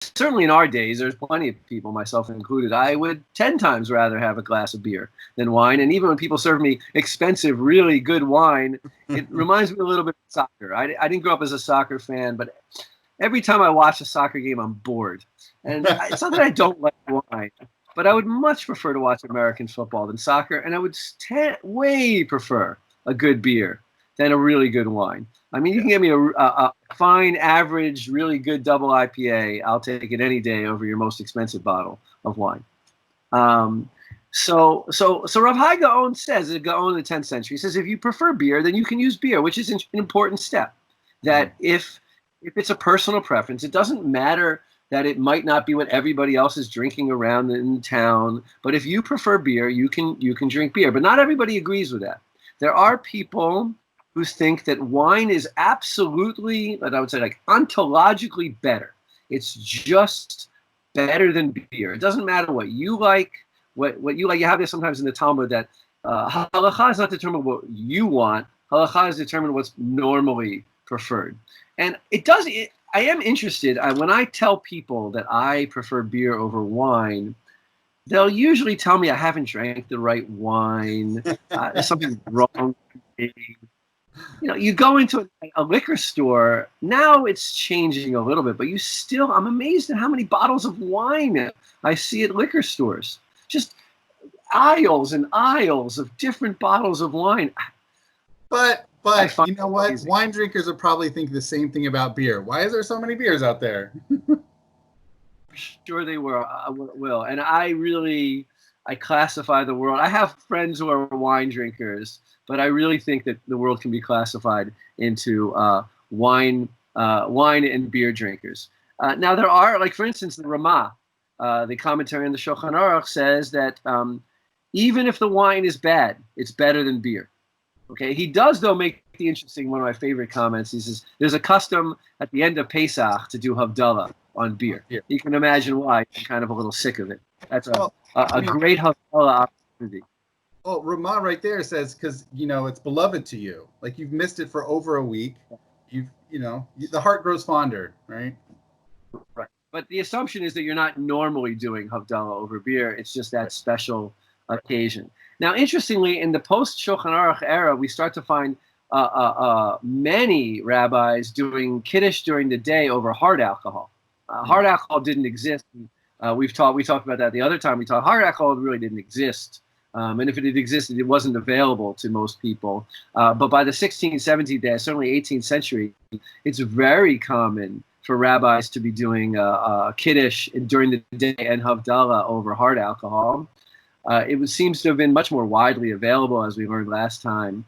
certainly in our days, there's plenty of people, myself included, I would 10 times rather have a glass of beer than wine. And even when people serve me expensive, really good wine, it reminds me a little bit of soccer. I didn't grow up as a soccer fan, but every time I watch a soccer game, I'm bored. And it's not that I don't like wine, but I would much prefer to watch American football than soccer. And I would way prefer a good beer than a really good wine. I mean, you can give me a fine, average, really good double IPA. I'll take it any day over your most expensive bottle of wine. So Rav Hai Gaon says, Gaon in the 10th century, says if you prefer beer, then you can use beer, which is an important step. That if it's a personal preference, it doesn't matter that it might not be what everybody else is drinking around in town. But if you prefer beer, you can drink beer. But not everybody agrees with that. There are people who think that wine is absolutely, what I would say, like ontologically better. It's just better than beer. It doesn't matter what you like, what you like. You have this sometimes in the Talmud that halakha is not determined what you want. Halakha is determined what's normally preferred. And I am interested. When I tell people that I prefer beer over wine, they'll usually tell me I haven't drank the right wine. There's something wrong with me. You go into a liquor store, now it's changing a little bit, but I'm amazed at how many bottles of wine I see at liquor stores. Just aisles and aisles of different bottles of wine. But you know what? Amazing. Wine drinkers will probably think the same thing about beer. Why is there so many beers out there? Sure they will. And I classify the world. I have friends who are wine drinkers, but I really think that the world can be classified into wine and beer drinkers. Now there are, like for instance, the Ramah, the commentary on the Shulchan Aruch says that even if the wine is bad, it's better than beer. Okay, he does though make the interesting, one of my favorite comments. He says there's a custom at the end of Pesach to do Havdalah on beer. Yeah. You can imagine why. I'm kind of a little sick of it. That's a great Havdalah opportunity. Well, Ramah right there says because it's beloved to you. Like you've missed it for over a week. The heart grows fonder, right? Right. But the assumption is that you're not normally doing Havdalah over beer. It's just that special occasion. Now, interestingly, in the post-Shulchan Aruch era, we start to find many rabbis doing Kiddush during the day over hard alcohol. Hard alcohol didn't exist. We talked about that the other time. We talked hard alcohol really didn't exist. And if it had existed, it wasn't available to most people. But by the 16th, 17th day, certainly 18th century, it's very common for rabbis to be doing Kiddush during the day and Havdalah over hard alcohol. It seems to have been much more widely available, as we learned last time,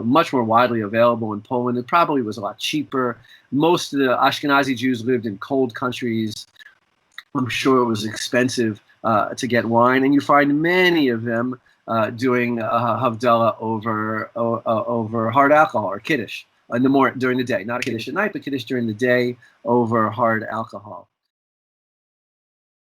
much more widely available in Poland. It probably was a lot cheaper. Most of the Ashkenazi Jews lived in cold countries. I'm sure it was expensive to get wine, and you find many of them doing Havdalah over hard alcohol or Kiddush during the day. Not Kiddush at night, but Kiddush during the day over hard alcohol.